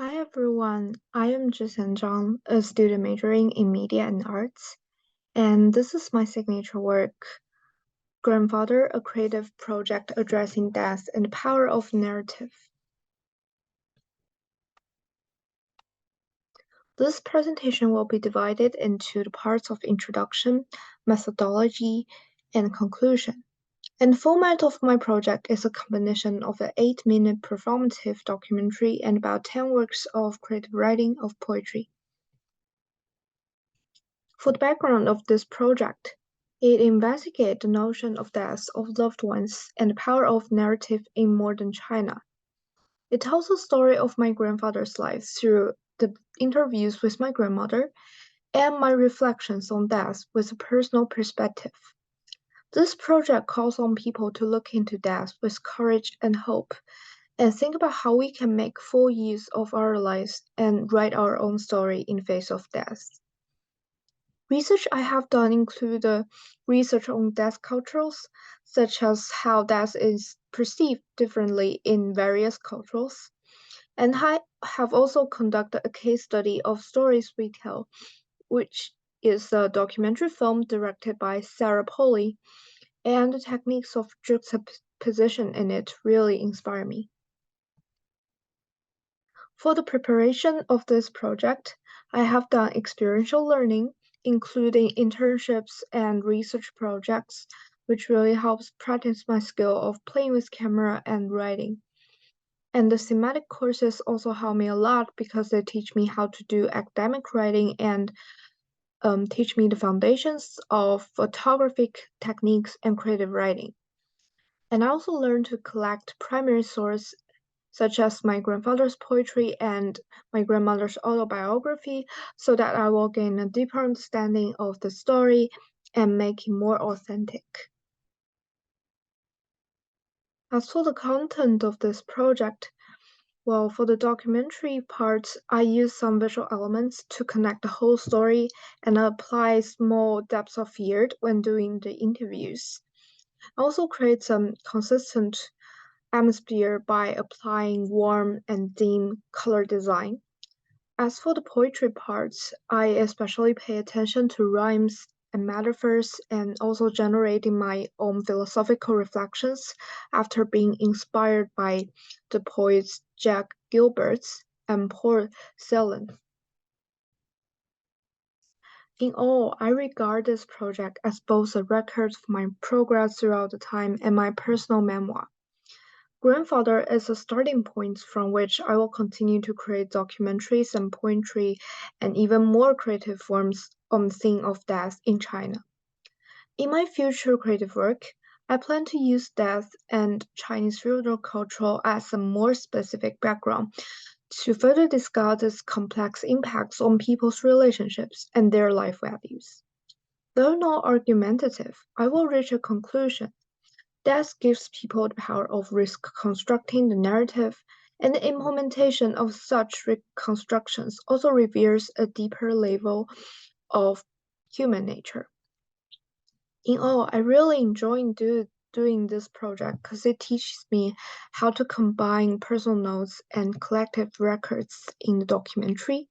Hi everyone, I am Jisan Zhang, a student majoring in media and arts, and this is my signature work, Grandfather, a creative project addressing death and the power of narrative. This presentation will be divided into the parts of introduction, methodology, and conclusion. And the format of my project is a combination of an 8-minute performative documentary and about 10 works of creative writing of poetry. For the background of this project, it investigates the notion of death of loved ones and the power of narrative in modern China. It tells the story of my grandfather's life through the interviews with my grandmother and my reflections on death with a personal perspective. This project calls on people to look into death with courage and hope and think about how we can make full use of our lives and write our own story in face of death. Research I have done include research on death cultures, such as how death is perceived differently in various cultures. And I have also conducted a case study of Stories We Tell, which is a documentary film directed by Sarah Polley, and the techniques of juxtaposition in it really inspire me. For the preparation of this project, I have done experiential learning, including internships and research projects, which really helps practice my skill of playing with camera and writing. And the thematic courses also help me a lot because they teach me how to do academic writing and teach me the foundations of photographic techniques and creative writing. And I also learned to collect primary source such as my grandfather's poetry and my grandmother's autobiography, so that I will gain a deeper understanding of the story and make it more authentic. As for the content of this project, well, for the documentary part, I use some visual elements to connect the whole story and apply small depths of field when doing the interviews. I also create some consistent atmosphere by applying warm and dim color design. As for the poetry parts, I especially pay attention to rhymes and metaphors and also generating my own philosophical reflections after being inspired by the poets Jack Gilbert and Paul Celan. In all, I regard this project as both a record of my progress throughout the time and my personal memoir. Grandfather is a starting point from which I will continue to create documentaries and poetry and even more creative forms on the theme of death in China. In my future creative work, I plan to use death and Chinese feudal culture as a more specific background to further discuss its complex impacts on people's relationships and their life values. Though not argumentative, I will reach a conclusion. Death gives people the power of reconstructing the narrative, and the implementation of such reconstructions also reveals a deeper level of human nature. In all, I really enjoy doing this project because it teaches me how to combine personal notes and collective records in the documentary.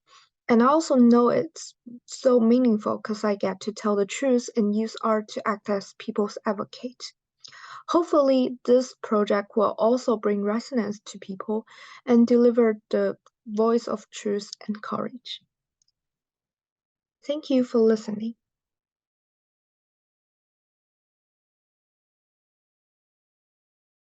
And I also know it's so meaningful because I get to tell the truth and use art to act as people's advocate. Hopefully, this project will also bring resonance to people and deliver the voice of truth and courage. Thank you for listening.